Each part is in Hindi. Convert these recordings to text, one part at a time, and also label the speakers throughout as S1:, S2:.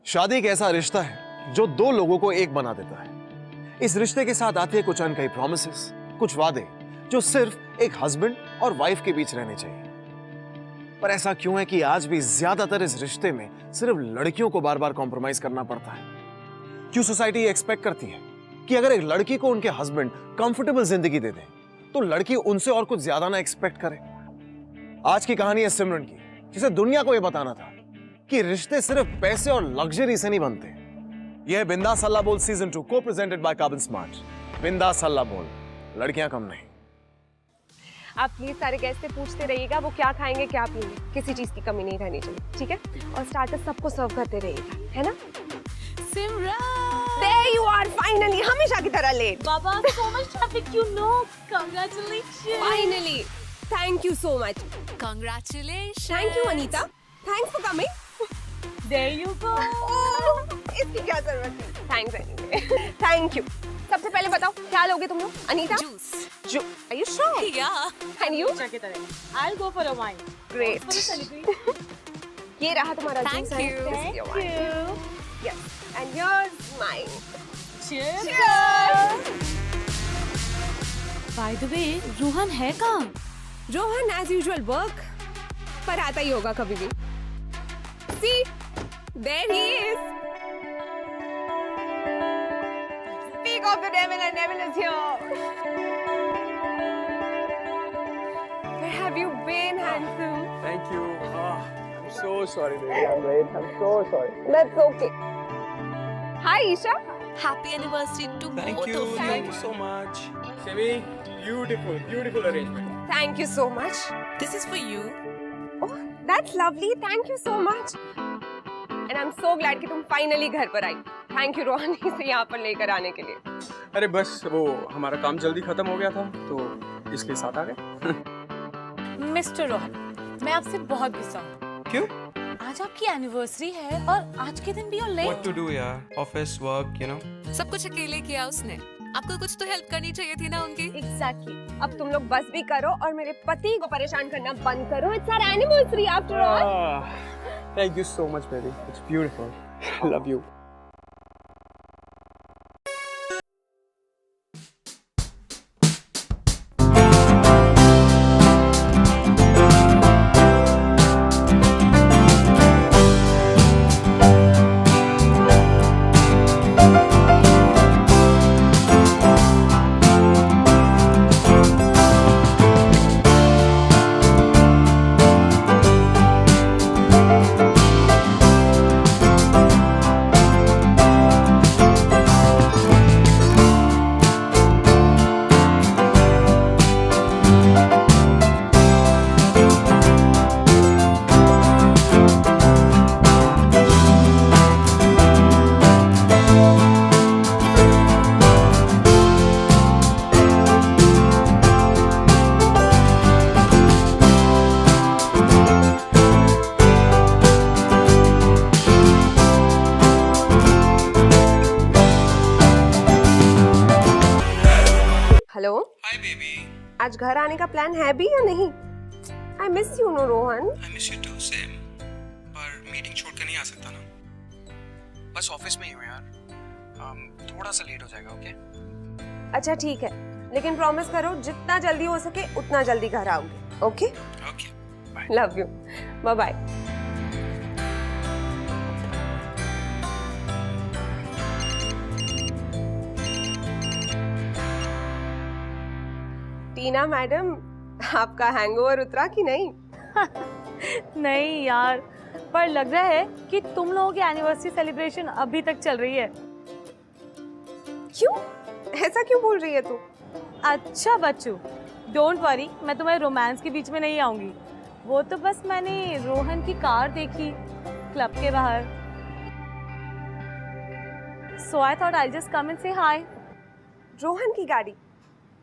S1: शादी एक ऐसा रिश्ता है जो दो लोगों को एक बना देता है। इस रिश्ते के साथ आती है कुछ अनकही प्रॉमिसेस, कुछ वादे जो सिर्फ एक हस्बैंड और वाइफ के बीच रहने चाहिए। पर ऐसा क्यों है कि आज भी ज्यादातर इस रिश्ते में सिर्फ लड़कियों को बार बार कॉम्प्रोमाइज करना पड़ता है? क्यों सोसाइटी एक्सपेक्ट करती है कि अगर एक लड़की को उनके हस्बैंड कंफर्टेबल जिंदगी दे दे तो लड़की उनसे और कुछ ज्यादा ना एक्सपेक्ट करे? आज की कहानी है सिमरन की, जिसे दुनिया को यह बताना था कि रिश्ते सिर्फ पैसे और लग्जरी से नहीं बनते। यह है बिंदास हल्ला बोल सीजन 2 को प्रेजेंटेड बाय कार्बन स्मार्ट। बिंदास हल्ला बोल, लड़कियां कम नहीं।
S2: आप प्लीज सारे गेस्ट से पूछते रहिएगा वो क्या खाएंगे क्या पिएंगे, किसी चीज की कमी नहीं रहनी चाहिए, ठीक है? और स्टार्टर सबको सर्व करते रहिएगा, है ना?
S3: सिमरन!
S2: There you are finally, हमेशा की तरह late.
S3: Baba, so much traffic, you know. Congratulations.
S2: Finally, thank you so much.
S3: Congratulations.
S2: Thank you Anita. Thanks for coming.
S3: There you go.
S2: इसकी क्या जरूरत थी? Thanks anyway. Thank you. सबसे पहले बताओ क्या लोगे तुम लोग? Anita?
S3: Juice.
S2: Are you sure?
S3: Yeah.
S2: And you?
S3: I'll go for a wine.
S2: Great.
S3: For the celebration.
S2: ये रहा तुम्हारा
S3: Thank
S2: juice
S3: you.
S2: and this is your
S3: Thank
S2: wine.
S3: you.
S2: Yes. And yours mine.
S3: Cheers.
S2: Cheers.
S3: By the way, Rohan है कहाँ?
S2: रोहन as usual work पर आता ही होगा कभी भी। See, there he is. Speak of the devil and devil is here. Where have you been, handsome?
S4: Thank you. I'm so sorry, baby. I'm late. I'm so sorry.
S2: That's okay. Hi, Isha.
S3: Happy anniversary to
S4: Thank
S3: both
S4: you.
S3: of
S4: Thank you so much. Simi, beautiful arrangement.
S2: Thank you so much.
S3: This is for you.
S2: Oh, that's lovely. Thank you so much. And I'm so glad कि तुम finally घर पर आई. Thank you रोहन इसे यहाँ पर लेकर आने के लिए.
S4: अरे बस वो हमारा काम जल्दी खत्म हो गया था तो इसलिए साथ आ गए।
S3: मिस्टर रोहन, मैं आपसे बहुत गुस्सा हूँ।
S4: क्यों?
S3: आज आपकी एनिवर्सरी है और आज के दिन भी you're late.
S4: What to do यार? Office work, you know.
S5: सब कुछ अकेले किया उसने। आपको कुछ तो हेल्प करनी चाहिए थी ना उनकी।
S2: Exactly. अब तुम लोग बस भी करो और मेरे पति को परेशान करना बंद करो. It's our anniversary after all.
S4: Thank you so much, baby. It's beautiful. Love you.
S2: Hello.
S4: Hi, baby.
S2: आज घर आने का प्लान है भी या नहीं? I miss you, no Rohan.
S4: I miss you too, Sam. पर मीटिंग छोड़कर नहीं आ सकता ना। बस ऑफिस में ही हूँ यार। थोड़ा सा लेट हो जाएगा, ओके?
S2: अच्छा ठीक है, लेकिन प्रॉमिस करो जितना जल्दी हो सके उतना जल्दी घर आओगे. Okay?
S4: Okay. Bye.
S2: Love you. Bye bye. Tina madam, आपका हैंगओवर उतरा कि नहीं?
S3: नहीं यार, पर लग रहा है कि तुम लोगों की एनिवर्सरी सेलिब्रेशन अभी तक चल रही है।
S2: क्यों? ऐसा क्यों बोल रही है तू?
S3: अच्छा बच्चू, डोंट वरी, मैं तुम्हारे रोमांस के बीच में नहीं आऊंगी। वो तो बस मैंने रोहन की कार देखी क्लब के बाहर, so I thought I just come and say hi.
S2: Rohan की गाड़ी?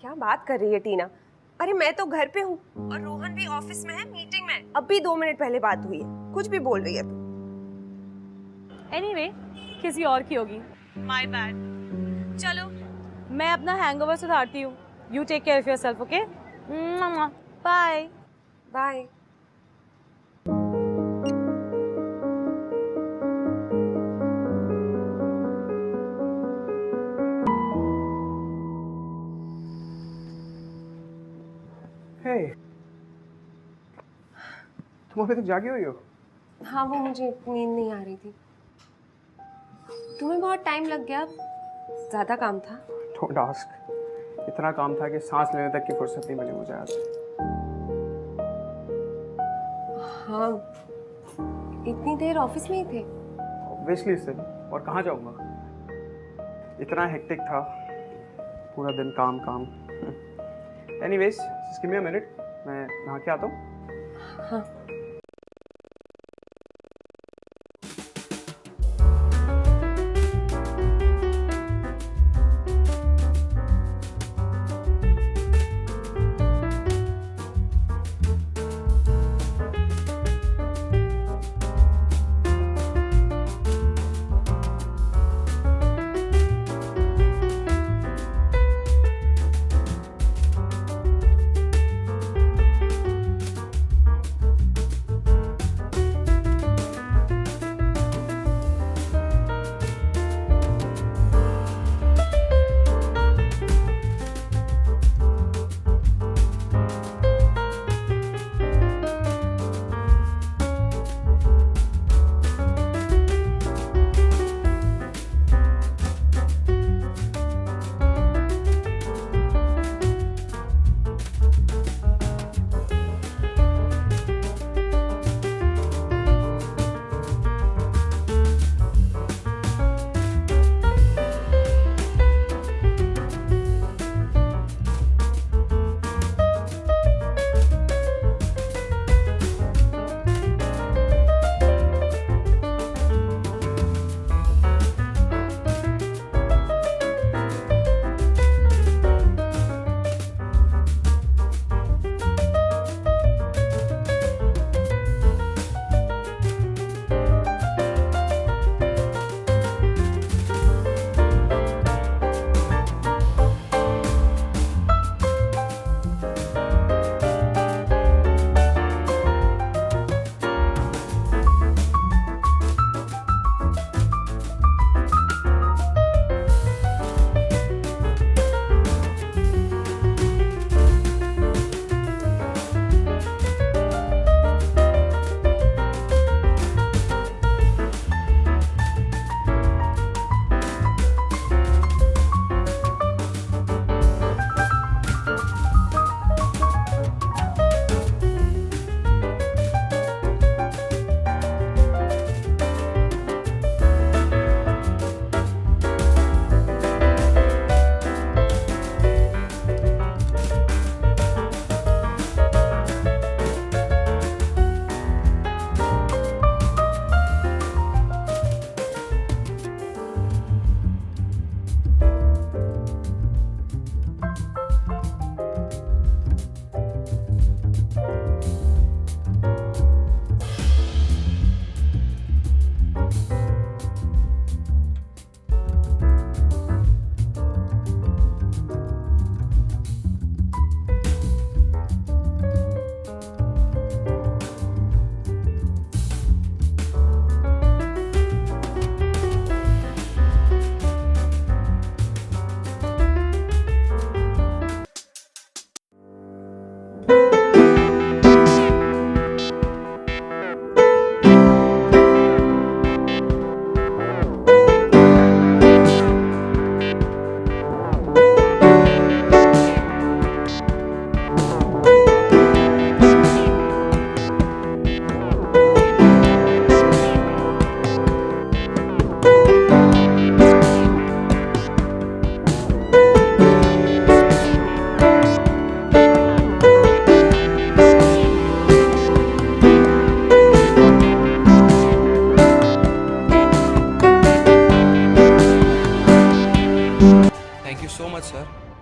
S2: क्या बात कर रही है टीना? अरे मैं तो घर पे हूँ और रोहन भी ऑफिस में है, मीटिंग में। अभी 2 मिनट पहले बात हुई है, कुछ भी बोल रही है तू।
S3: एनीवे, किसी और की होगी। My bad. चलो, मैं अपना हैंगओवर सुधारती हूँ। You take care of yourself, okay? Bye
S2: bye.
S4: तुम अभी तक जागी हुई हो?
S2: हाँ, वो मुझे नींद नहीं आ रही थी। तुम्हें बहुत टाइम लग गया, ज़्यादा काम था?
S4: Don't ask. इतना काम था कि सांस लेने तक की फुर्सत नहीं मिली मुझे आज।
S2: हाँ, इतनी देर ऑफिस में ही थे?
S4: ऑब्वियसली सर, और कहाँ जाऊँगा? इतना हेक्टिक था, पूरा दिन काम काम। Anyways, just give me a minute, मैं नहा के आता हूँ।
S2: हाँ।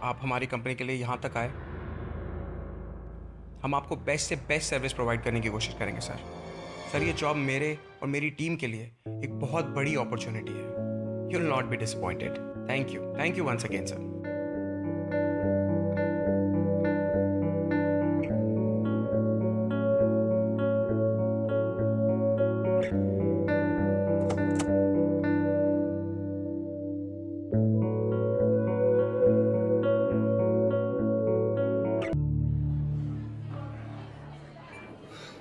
S4: आप हमारी कंपनी के लिए यहाँ तक आए। हम आपको बेस्ट से बेस्ट सर्विस प्रोवाइड करने की कोशिश करेंगे सर। सर ये जॉब मेरे और मेरी टीम के लिए एक बहुत बड़ी अपॉर्चुनिटी है। You will not be disappointed. Thank you once again sir.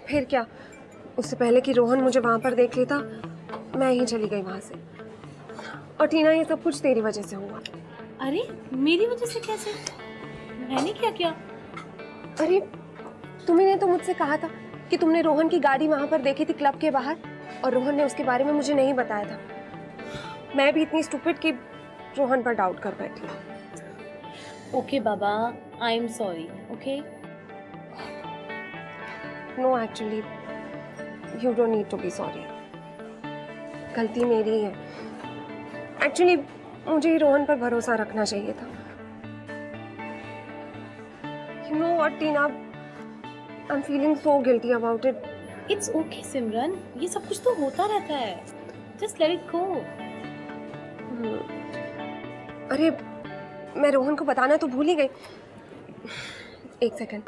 S2: फिर क्या, उससे पहले कि रोहन मुझे वहां पर देख लेता मैं ही चली गई वहां से। और टीना, ये सब कुछ तेरी वजह से हुआ।
S3: अरे मेरी वजह से कैसे? मैंने क्या किया?
S2: अरे तुमने तो मुझसे कहा था कि तुमने रोहन की गाड़ी वहां पर देखी थी क्लब के बाहर, और रोहन ने उसके बारे में मुझे नहीं बताया था। मैं भी इतनी स्टूपिड कि रोहन पर डाउट कर बैठी।
S3: ओके बाबा, I am sorry. Okay
S2: no, actually you don't need to be sorry. गलती मेरी ही है। एक्चुअली मुझे ही रोहन पर भरोसा रखना चाहिए था। You know what Tina, I am feeling so guilty about it.
S3: It's okay Simran, ये सब कुछ तो होता रहता है। Just let it go.
S2: अरे मैं रोहन को बताना तो भूल ही गई। एक सेकंड।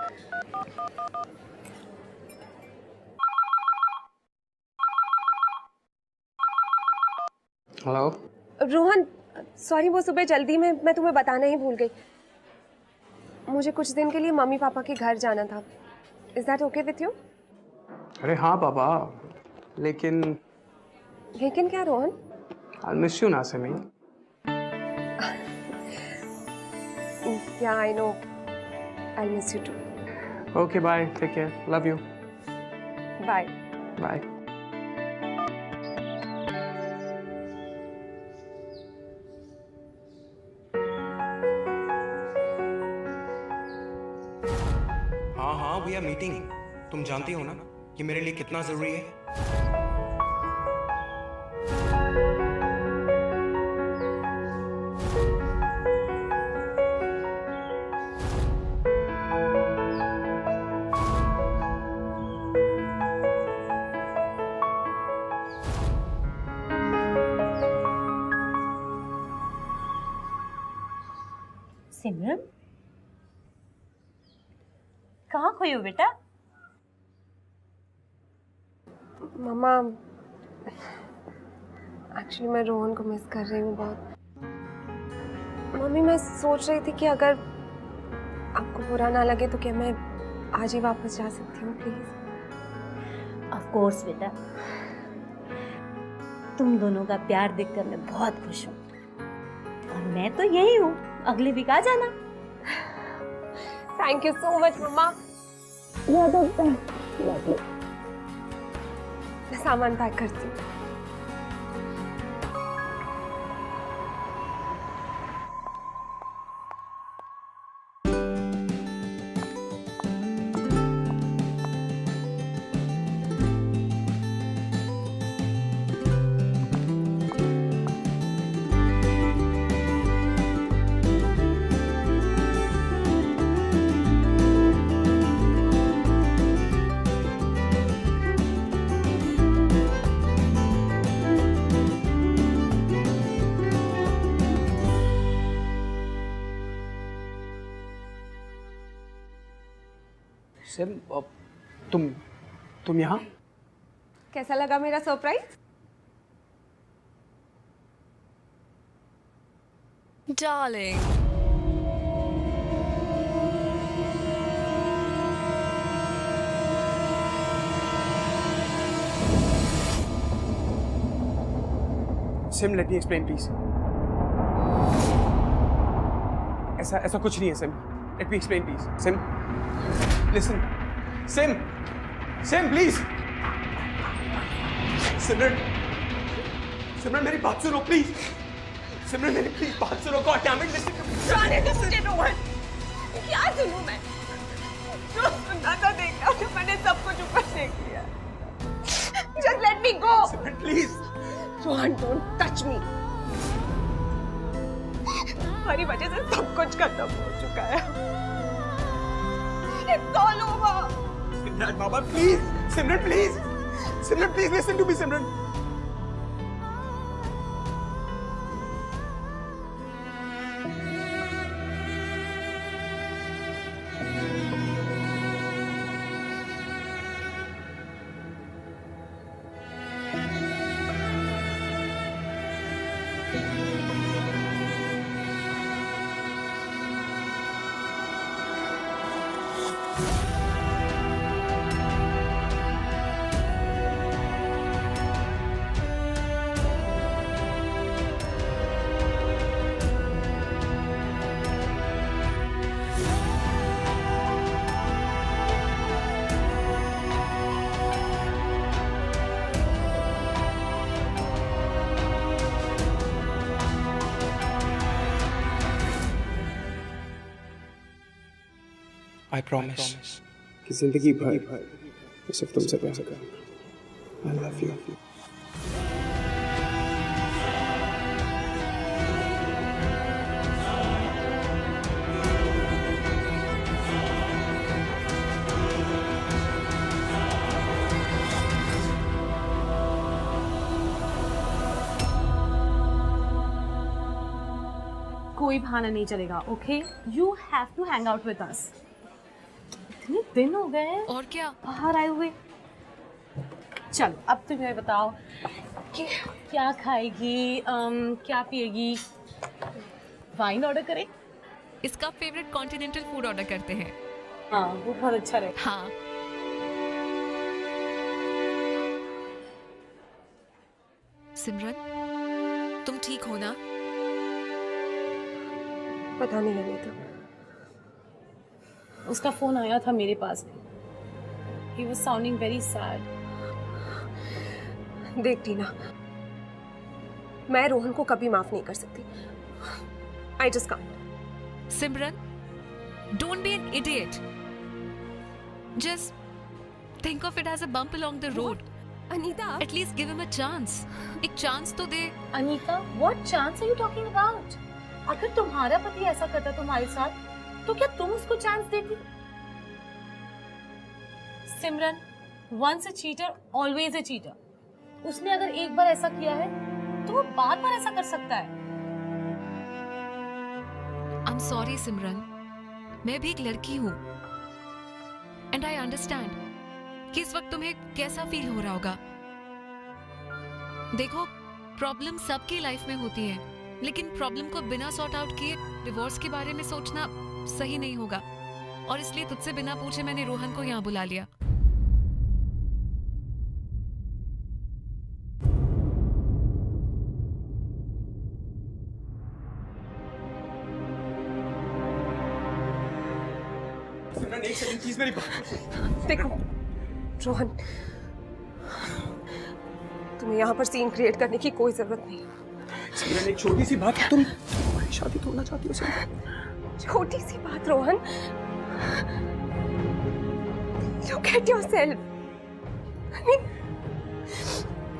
S4: हेलो।
S2: रोहन, सॉरी, वो सुबह जल्दी में मैं तुम्हें बताना ही भूल गई। मुझे कुछ दिन के लिए मम्मी पापा के घर जाना था। Is that okay with you?
S4: अरे हाँ बाबा, लेकिन
S2: लेकिन क्या रोहन?
S4: आई मिस यू ना Simi.
S2: Yeah I know, I miss you too.
S4: Okay bye, take care, love you.
S2: Bye.
S4: Bye.
S6: हाँ हाँ भैया, मीटिंग तुम जानती हो ना कि मेरे लिए कितना जरूरी है।
S3: सिमरन, कहाँ खोई हो बेटा?
S2: मम्मा, एक्चुअली मैं रोहन को मिस कर रही हूँ बहुत। मम्मी, मैं सोच रही थी कि अगर आपको बुरा ना लगे तो क्या मैं आज ही वापस जा सकती हूँ प्लीज?
S3: ऑफ कोर्स बेटा, तुम दोनों का प्यार देखकर मैं बहुत खुश हूँ। और मैं तो यही हूँ, अगले वीक आ जाना।
S2: थैंक यू सो मच मम्मा। मैं सामान पैक करती हूँ।
S4: सिम, तुम यहाँ?
S2: कैसा लगा मेरा surprise?
S5: Darling,
S4: Sim, let me explain please. ऐसा कुछ नहीं है Sim, let me explain please. Sim, listen. Sim, Sim please. Simran, Simran मेरी बात सुनो प्लीज। सिमरन मेरी प्लीज बात सुनो। God damn it, listen to me.
S2: जाने दो मुझे रोहन, क्या सुनूं मैं? जो सुनना था देख लिया, मैंने सब कुछ ऊपर देख लिया। Just let me go.
S4: Simran please.
S2: Rohan, don't touch me. हमारी वजह से सब कुछ खत्म हो चुका है। It's all over.
S4: सिमरन बाबा please. Simran please. Simran please listen to me Simran.
S6: I promise
S4: कि जिंदगी भर मैं सिर्फ तुमसे प्यार करूंगा। I love you.
S3: कोई बहाना नहीं चलेगा, okay? You have to hang out with us. इतने दिन हो गए हैं
S5: और क्या?
S3: बाहर आए हुए। चलो अब तुम ये बताओ कि क्या खाएगी, क्या पिएगी? वाइन ऑर्डर करें?
S5: इसका फेवरेट कॉन्टिनेंटल फूड ऑर्डर करते हैं।
S3: हाँ, वो बहुत अच्छा रहेगा।
S5: हाँ। सिमरन, तुम ठीक हो ना?
S2: पता नहीं अनीता,
S3: उसका फोन आया था मेरे पास। He was sounding very sad.
S2: देख टीना, मैं रोहन को कभी माफ नहीं कर सकती। I just can't.
S5: Simran, don't be an idiot. Just think of it as a bump along the road.
S2: Anita,
S5: At least give him a chance. एक चांस तो दे।
S3: Anita, what chance are you talking about? अगर तुम्हारा पति ऐसा करता तुम्हारे साथ, तो क्या तुम उसको चांस देती? सिमरन, once a cheater, always a cheater. उसने अगर एक बार ऐसा किया है, तो वो बार बार ऐसा कर सकता है।
S5: I'm sorry, सिमरन। मैं भी एक लड़की हूँ। And I understand कि इस वक्त तुम्हें कैसा फील हो रहा होगा। देखो, प्रॉब्लम सबकी लाइफ में होती है, लेकिन प्रॉब्लम को बिना सॉर्ट आउट किए डिवोर्स के बारे में सोचना सही नहीं होगा। और इसलिए तुझसे बिना पूछे मैंने रोहन को यहाँ बुला लिया।
S4: सिमरन, एक सेकंड प्लीज मेरी बात।
S2: देखो रोहन, तुम्हें यहाँ पर सीन क्रिएट करने की कोई जरूरत नहीं।
S4: सिमरन, एक छोटी सी बात, तुम हमारी शादी तोड़ना चाहती हो सिमरन?
S2: छोटी सी बात रोहन, Look at yourself.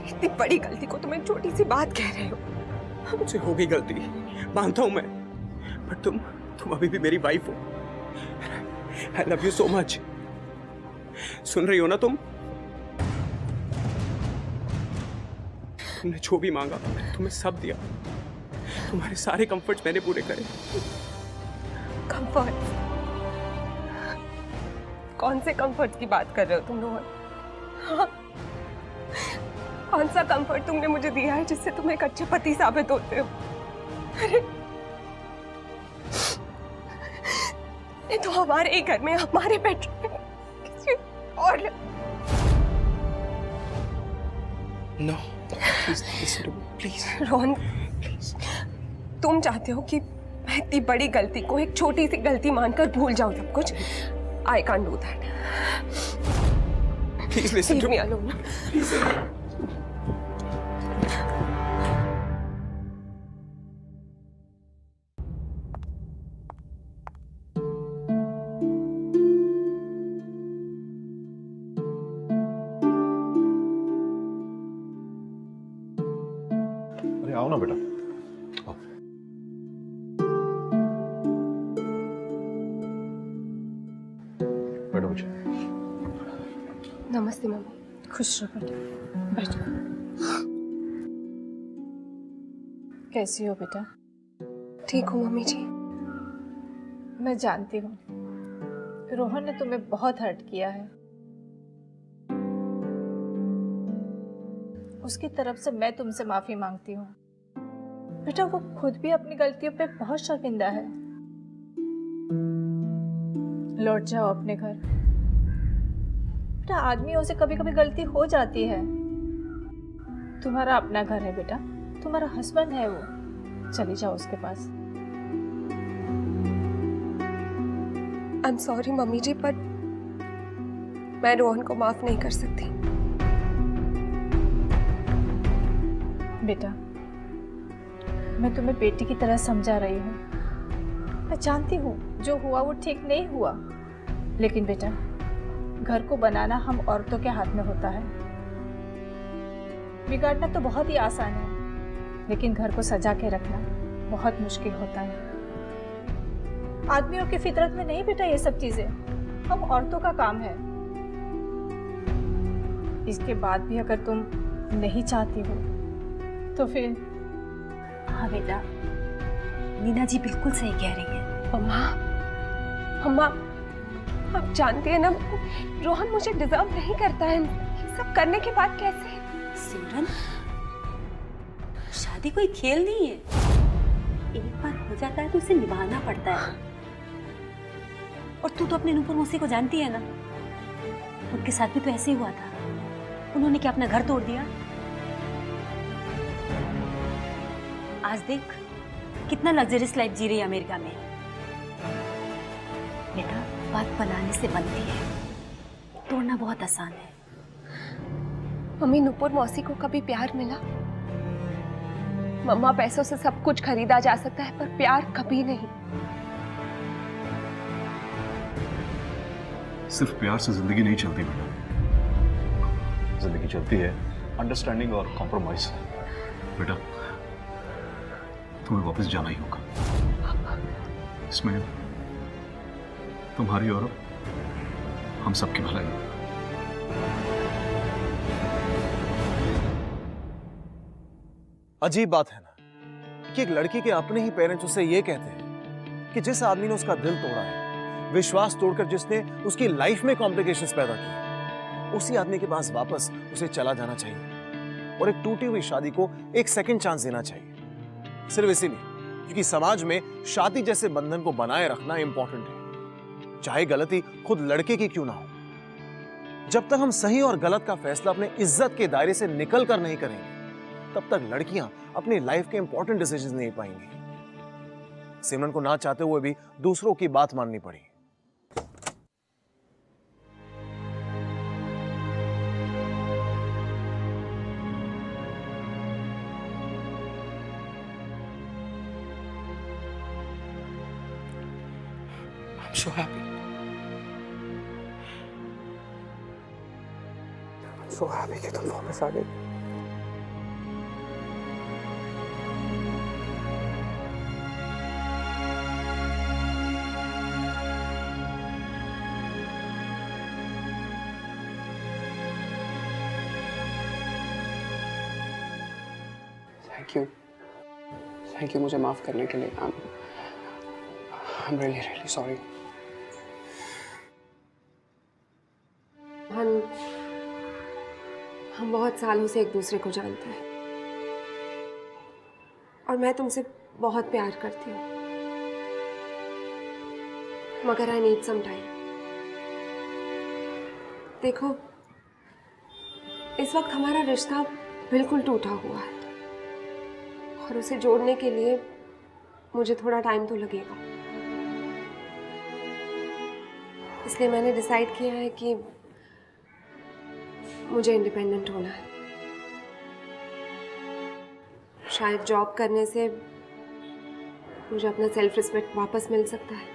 S2: इतनी बड़ी गलती को तुम एक छोटी सी बात कह रहे हो।
S4: मुझसे हो गई गलती, मानता हूं मैं, पर तुम अभी भी मेरी वाइफ हो। I love you so much. सुन रही हो ना तुम? तुमने जो भी मांगा तुम्हें सब दिया। तुम्हारे सारे कंफर्ट्स मैंने पूरे करे।
S2: कंफर्ट? कौन से कंफर्ट की बात कर रहे हो तुम रोहन? हाँ? कौन सा कंफर्ट तुमने मुझे दिया है जिससे तुम एक अच्छे पति साबित होते हो? अरे ये तो हमारे ही घर में, हमारे बेडरूम में किसी और।
S4: No, please listen to me, please.
S2: Rohan, तुम चाहते हो कि मैं इतनी बड़ी गलती को एक छोटी सी गलती मानकर भूल जाऊं सब कुछ? I can't do that.
S4: Please listen to
S2: me alone.
S1: अरे आओ ना बेटा, आओ। बैठो बच्चे।
S2: नमस्ते मम्मी। खुश रहो बेटा, बैठो।
S7: कैसी हो बेटा?
S2: ठीक हूँ मम्मी जी।
S7: मैं जानती हूँ रोहन ने तुम्हें बहुत हर्ट किया है। उसकी तरफ से मैं तुमसे माफी मांगती हूँ। बेटा वो खुद भी अपनी गलतियों पे बहुत शर्मिंदा है। लौट जाओ अपने घर। बेटा आदमियों से कभी कभी गलती हो जाती है। तुम्हारा अपना घर है बेटा, तुम्हारा हस्बैंड है वो, चली जाओ उसके पास।
S2: आई एम सॉरी मम्मी जी, पर मैं रोहन को माफ नहीं कर सकती।
S7: बेटा मैं तुम्हें बेटी की तरह समझा रही हूँ। मैं जानती हूँ जो हुआ वो ठीक नहीं हुआ, लेकिन बेटा, घर को बनाना हम औरतों के हाथ में होता है। बिगाड़ना तो बहुत ही आसान है, लेकिन घर को सजा के रखना बहुत मुश्किल होता है। आदमियों की फितरत में नहीं बेटा ये सब चीजें, हम औरतों का काम है। इसके बाद भी अगर तुम नहीं चाहती हो तो फिर।
S8: हाँ बेटा, नीना जी बिल्कुल सही कह रही है।
S2: अम्मा, अम्मा, आप जानती है ना, रोहन मुझे डिजर्व नहीं करता है। ये सब करने के बाद कैसे?
S8: सिमरन, शादी कोई खेल नहीं है। एक बार हो जाता है तो उसे निभाना पड़ता है। और तू तो अपने नूपुर मौसी को जानती है ना, उनके साथ भी तो ऐसे ही हुआ था। उन्होंने क्या अपना घर तोड़ दिया? आज देख कितना लग्जरियस लाइफ जी रही है अमेरिका में। बेटा, बात बनाने से बनती है, तोड़ना बहुत आसान है।
S2: मम्मी, नुपुर मौसी को कभी प्यार मिला? मम्मा, पैसों से सब कुछ खरीदा जा सकता है, पर प्यार कभी नहीं।
S9: सिर्फ प्यार से जिंदगी नहीं चलती बेटा, जिंदगी चलती है अंडरस्टैंडिंग और कॉम्प्रोमाइज से। बेटा, तुम्हें वापस जाना ही होगा। इसमें तुम्हारी और हम सबकी भलाई है।
S1: अजीब बात है ना कि एक लड़की के अपने ही पेरेंट्स उसे ये कहते हैं कि जिस आदमी ने उसका दिल तोड़ा है, विश्वास तोड़कर जिसने उसकी लाइफ में कॉम्प्लिकेशंस पैदा की, उसी आदमी के पास वापस उसे चला जाना चाहिए और एक टूटी हुई शादी को एक सेकंड चांस देना चाहिए। सिर्फ इसीलिए क्योंकि समाज में शादी जैसे बंधन को बनाए रखना इंपॉर्टेंट है, चाहे गलती खुद लड़के की क्यों ना हो। जब तक हम सही और गलत का फैसला अपने इज्जत के दायरे से निकल कर नहीं करेंगे, तब तक लड़कियां अपनी लाइफ के इंपॉर्टेंट डिसीजंस नहीं पाएंगी। सिमरन को ना चाहते हुए भी दूसरों की बात माननी पड़ी।
S6: I'm so happy.
S4: I'm so happy कि तुम वापस आ गई। थैंक यू मुझे माफ करने के लिए। I'm really really sorry.
S2: हम बहुत सालों से एक दूसरे को जानते हैं और मैं तुमसे बहुत प्यार करती हूँ, मगर आई नीड सम टाइम। देखो, इस वक्त हमारा रिश्ता बिल्कुल टूटा हुआ है और उसे जोड़ने के लिए मुझे थोड़ा टाइम तो लगेगा। इसलिए मैंने डिसाइड किया है कि मुझे इंडिपेंडेंट होना है। शायद जॉब करने से मुझे अपना सेल्फ रिस्पेक्ट वापस मिल सकता है।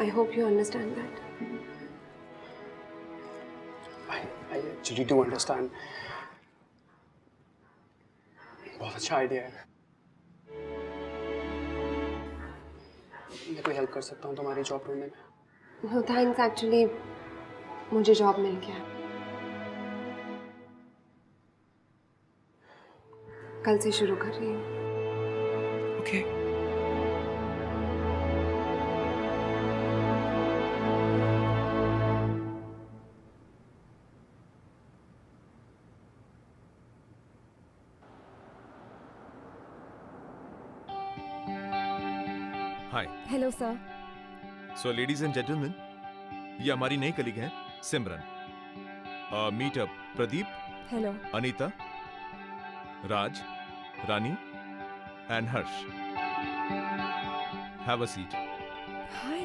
S2: I hope you understand that.
S4: I actually do understand. बहुत अच्छा आइडिया है। मैं कोई हेल्प कर सकता हूँ तुम्हारी जॉब ढूंढने में?
S2: नो थैंक्स, एक्चुअली मुझे जॉब मिल गया। कल से शुरू कर रही हूँ।
S6: Okay.
S10: Hi.
S2: Hello sir.
S10: So ladies and gentleman, ये हमारी नई कलीग है Simran. Meet up Pradeep,
S2: hello.
S10: Anita, Raj, Rani and Harsh. Have a seat.
S2: Hi.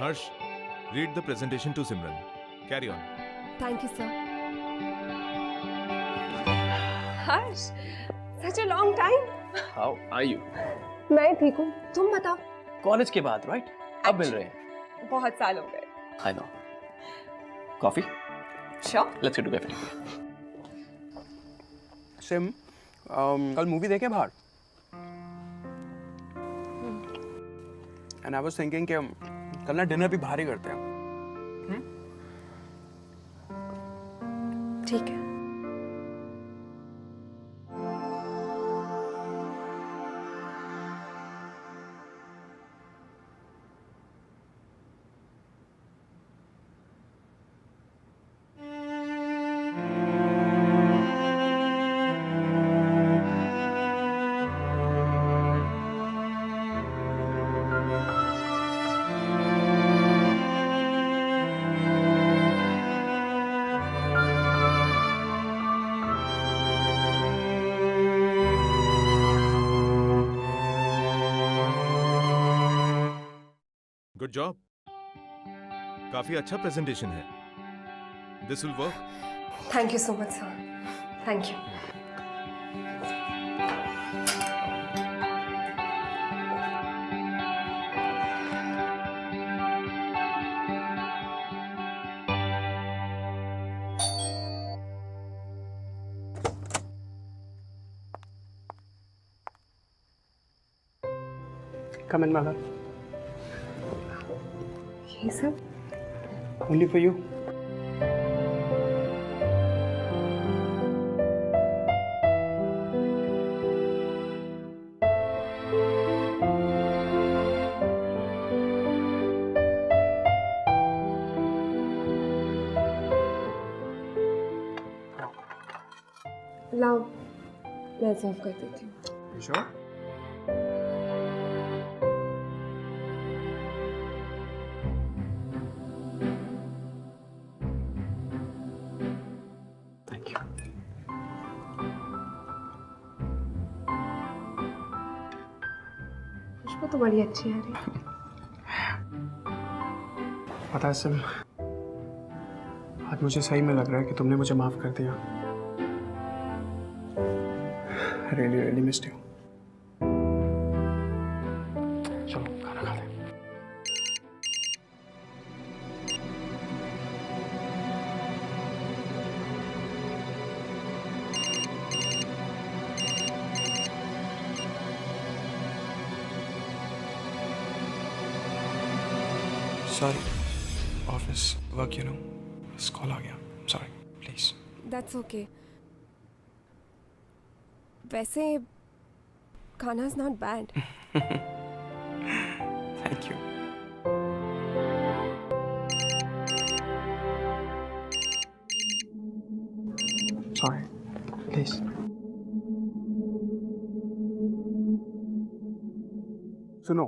S10: Harsh, read the presentation to Simran. Carry on.
S2: Thank you sir. Harsh, such a long time.
S11: How are you?
S2: मैं ठीक हूँ, तुम बताओ।
S11: कॉलेज के बाद राइट? अब मिल रहे हैं।
S2: बहुत साल हो गए।
S11: I know. Coffee?
S2: Sure.
S11: Let's get to cafe.
S4: Sim, कल मूवी देखे बाहर? एंड आई वाज थिंकिंग कि कल ना डिनर भी बाहर ही करते हैं।
S2: ठीक है।
S10: गुड जॉब, काफी अच्छा प्रेजेंटेशन है। This will work.
S2: Thank you so much, sir. Thank you.
S4: Come in, my love.
S2: ये सब
S4: Only for you.
S2: लाओ, मैं सर्व कर देती हूँ।
S4: You sure? Thank you.
S2: खुशबू तो बड़ी अच्छी आ रही है।
S4: पता है सिम, आज मुझे सही में लग रहा है कि तुमने मुझे माफ कर दिया। Really, really missed you. चलो खाना खा लें। Sorry, office work, you know. This call आ गया. Sorry, please.
S2: That's okay. वैसे खाना is not bad.
S4: Thank you. Sorry, please. सुनो,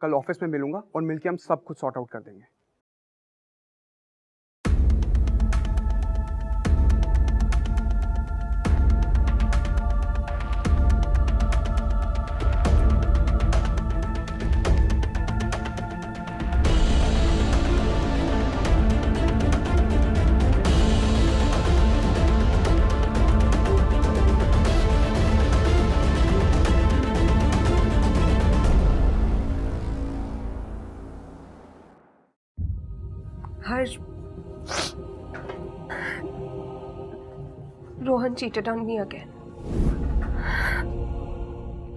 S4: कल ऑफिस में मिलूंगा और मिलके हम सब कुछ सॉर्ट आउट कर देंगे।
S2: हर्ष, Rohan cheated on me again.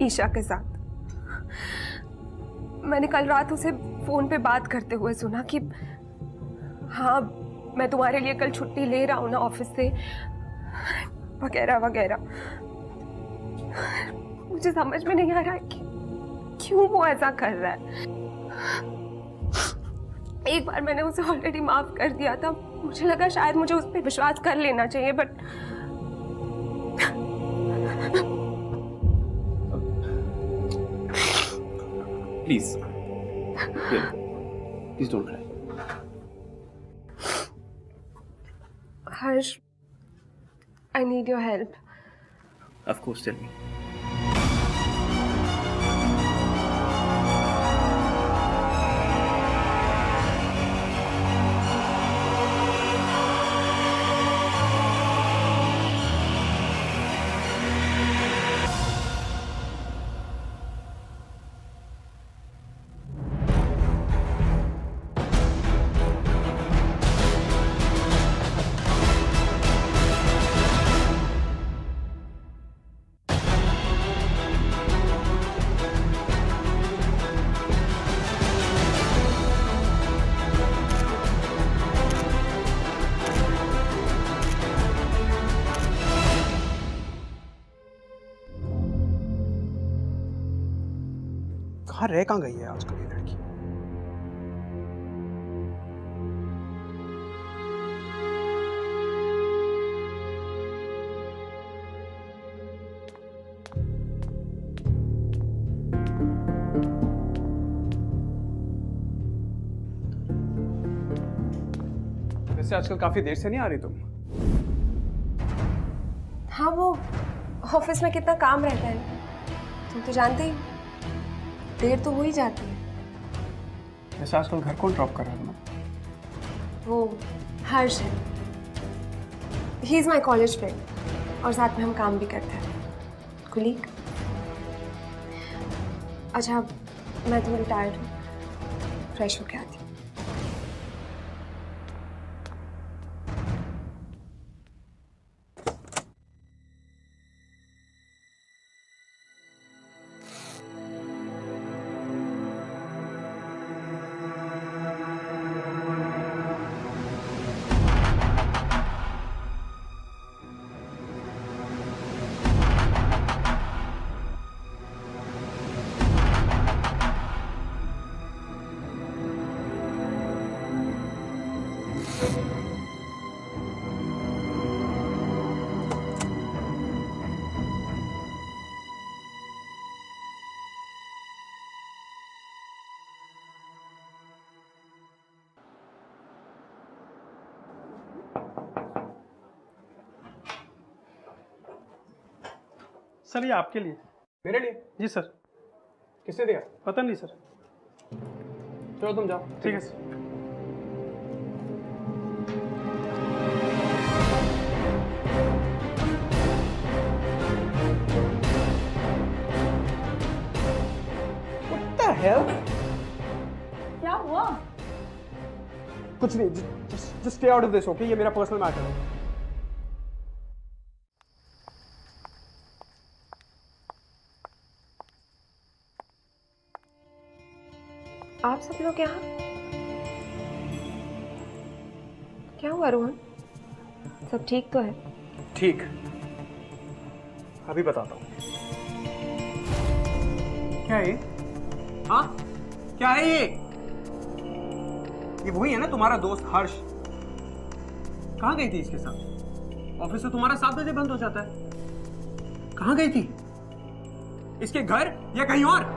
S2: Isha के साथ। मैंने कल रात उसे फोन पे बात करते हुए सुना कि हाँ, मैं तुम्हारे लिए कल छुट्टी ले रहा हूँ ना ऑफिस से, वगैरह वगैरह। मुझे समझ में नहीं आ रहा है कि क्यों वो ऐसा कर रहा है। एक बार मैंने उसे ऑलरेडी माफ कर दिया था। मुझे लगा शायद मुझे उस पर विश्वास कर लेना चाहिए, but
S11: please please don't cry.
S2: Harsh, I need your help.
S11: Of course, tell me.
S4: कहाँ रह कहाँ गई है आजकल ये लड़की? वैसे आजकल काफी देर से नहीं आ रही तुम?
S2: हाँ, वो ऑफिस में कितना काम रहता है, तुम तो जानते ही, देर तो हो ही जाती है।
S4: वैसे आजकल घर कौन ड्रॉप कर रहा है तुम्हें?
S2: वो हर्ष है, he is my college friend और साथ में हम काम भी करते हैं, कुलीग। अच्छा, मैं थोड़ी टायर्ड हूँ, फ्रेश होके आती हूँ।
S4: सर ये आपके लिए।
S6: मेरे लिए?
S4: जी सर।
S6: किसने दिया?
S4: पता नहीं सर।
S6: चलो तुम जाओ।
S4: ठीक है सर। What the hell?
S7: क्या हुआ?
S4: कुछ नहीं, just stay out of this, okay? ये मेरा पर्सनल मैटर है।
S2: आप सब लोग यहाँ? क्या हुआ रोहन? सब ठीक तो है?
S4: ठीक, अभी बताता हूँ। क्या है ये? हाँ, क्या है ये? ये वही है ना तुम्हारा दोस्त हर्ष? कहाँ गई थी इसके साथ? ऑफिस तो तुम्हारा 7 बजे बंद हो जाता है। कहाँ गई थी? इसके घर या कहीं और?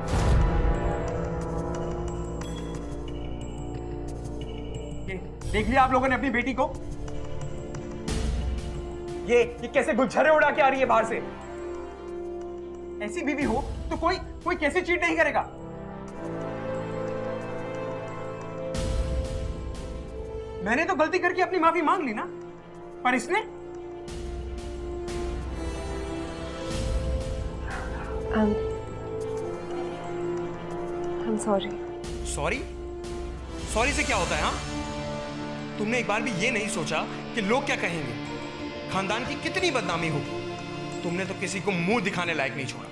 S4: देख लिया आप लोगों ने अपनी बेटी को? ये कैसे गुलछरे उड़ा के आ रही है बाहर से? ऐसी बीवी हो तो कोई कैसे चीट नहीं करेगा? मैंने तो गलती करके अपनी माफी मांग ली ना, पर इसने?
S2: I'm sorry.
S6: सॉरी? सॉरी से क्या होता है? हाँ, तुमने एक बार भी ये नहीं सोचा कि लोग क्या कहेंगे, खानदान की कितनी बदनामी होगी। तुमने तो किसी को मुंह दिखाने लायक नहीं छोड़ा।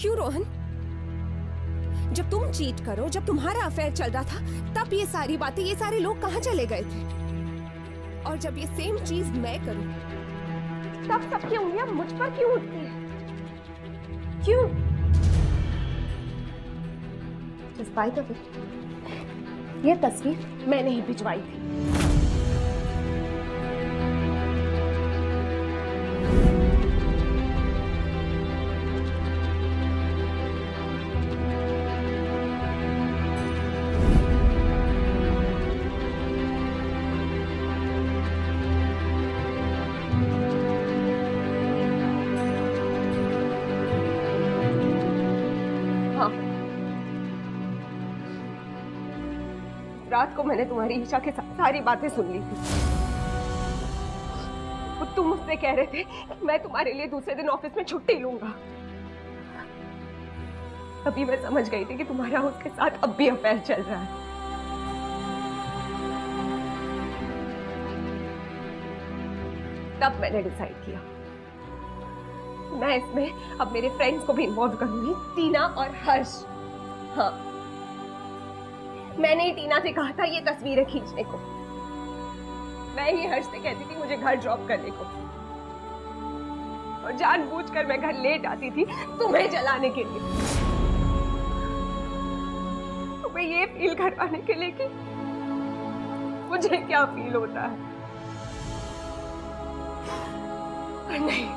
S2: क्यों रोहन? जब तुम चीट करो, जब तुम्हारा अफेयर चल रहा था, तब ये सारी बातें, ये सारे लोग कहाँ चले गए थे? और जब ये सेम चीज मैं करूं, तब सबकी उंगलियां मुझ पर क्यों उठती है? क्यों? Despite of it, ये तस्वीर मैंने ही भिजवाई थी। रात को मैंने तुम्हारी ईशा के साथ सारी बातें सुन ली थी। तुम मुझसे कह रहे थे कि मैं तुम्हारे लिए दूसरे दिन ऑफिस में छुट्टी लूंगा। अभी मैं समझ गई थी कि तुम्हारा उसके साथ अब भी अफेयर चल रहा है। तब मैंने डिसाइड किया मैं इसमें अब मेरे फ्रेंड्स को भी इन्वॉल्व करूंगी, टीना और हर्ष। हाँ, मैंने टीना से कहा था ये तस्वीरें खींचने को, मैं ही हर्ष से कहती थी मुझे घर ड्रॉप करने को, और जानबूझकर मैं घर लेट आती थी तुम्हें जलाने के लिए, तुम्हें ये फील करवाने के लिए कि मुझे क्या फील होता है। पर नहीं,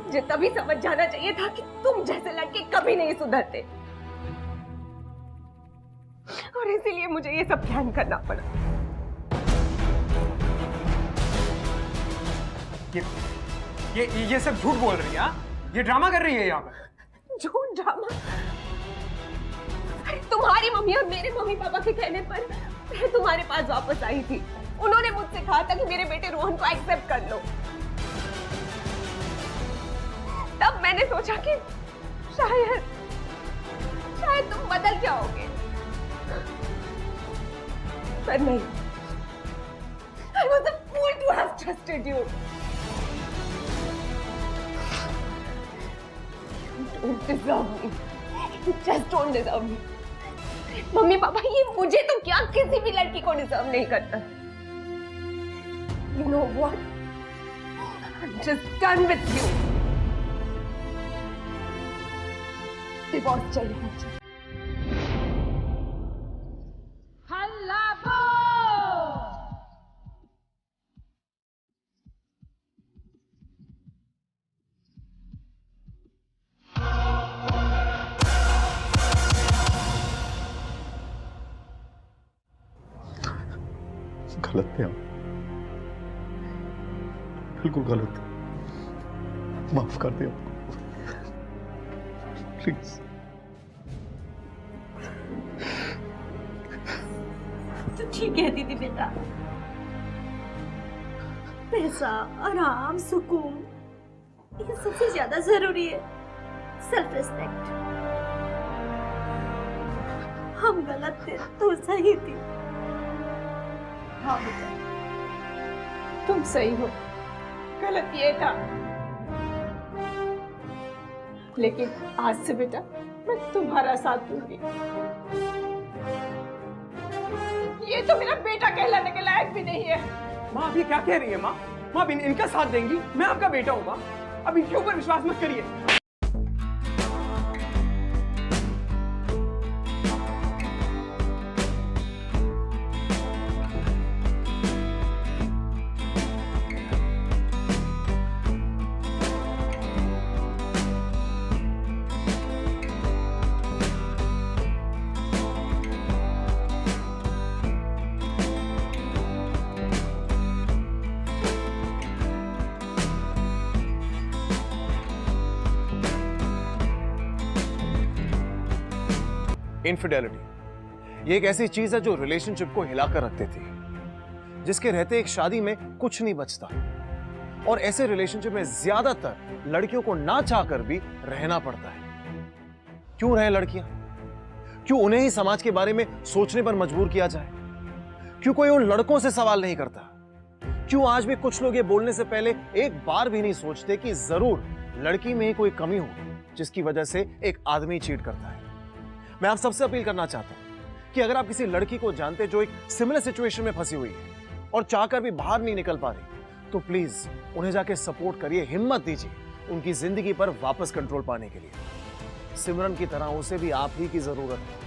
S2: मुझे तभी समझ जाना चाहिए था कि तुम जैसे लड़के कभी नहीं सुधरते, और इसीलिए मुझे ये सब प्लान करना पड़ा।
S4: ये सब झूठ बोल रही है, हाँ? ये ड्रामा कर रही है यहाँ पर।
S2: झूठ ड्रामा? अरे तुम्हारी मम्मी और मेरे मम्मी पापा के कहने पर मैं तुम्हारे पास वापस आई थी। उन्होंने मुझसे कहा था कि मेरे बेटे रोहन को एक्सेप्ट कर लो। तब मैंने सोचा कि शायद तुम बदल जाओगे, पर नहीं। I was a fool to have trusted you. You don't deserve me. You just don't deserve me. Mummy papa, ये मुझे तो क्या, किसी भी लड़की को डिजर्व नहीं करता। You know what? I'm just done with you. Divorce चाहिए मुझे।
S9: गलत थे हम, बिल्कुल गलत। माफ कर दे प्लीज।
S8: तो ठीक कहती थी बेटा, पैसा, आराम, सुकून, ये सबसे ज्यादा जरूरी है सेल्फ रिस्पेक्ट। हम गलत थे तो सही थी।
S7: हाँ बेटा, तुम सही हो, गलत ये था। लेकिन आज से बेटा मैं तुम्हारा साथ दूंगी। ये तो मेरा बेटा कहलाने के लायक भी नहीं है।
S4: माँ अभी क्या कह रही है? माँ अब इनका साथ देंगी? मैं आपका बेटा हूँ माँ, अब इनके ऊपर विश्वास मत करिए।
S1: इनफिडेलिटी ये एक ऐसी चीज है जो रिलेशनशिप को हिलाकर रख देती है, जिसके रहते एक शादी में कुछ नहीं बचता, और ऐसे रिलेशनशिप में ज्यादातर लड़कियों को ना चाहकर भी रहना पड़ता है। क्यों रहे लड़कियां? क्यों उन्हें ही समाज के बारे में सोचने पर मजबूर किया जाए? क्यों कोई उन लड़कों से सवाल नहीं करता? क्यों आज भी कुछ लोग ये बोलने से पहले एक बार भी नहीं सोचते कि जरूर लड़की में ही कोई कमी हो जिसकी वजह से एक आदमी चीट करता है? मैं आप सबसे अपील करना चाहता हूं कि अगर आप किसी लड़की को जानते जो एक सिमिलर सिचुएशन में फंसी हुई है और चाहकर भी बाहर नहीं निकल पा रही, तो प्लीज उन्हें जाके सपोर्ट करिए, हिम्मत दीजिए उनकी जिंदगी पर वापस कंट्रोल पाने के लिए। सिमरन की तरह उसे भी आप ही की जरूरत है।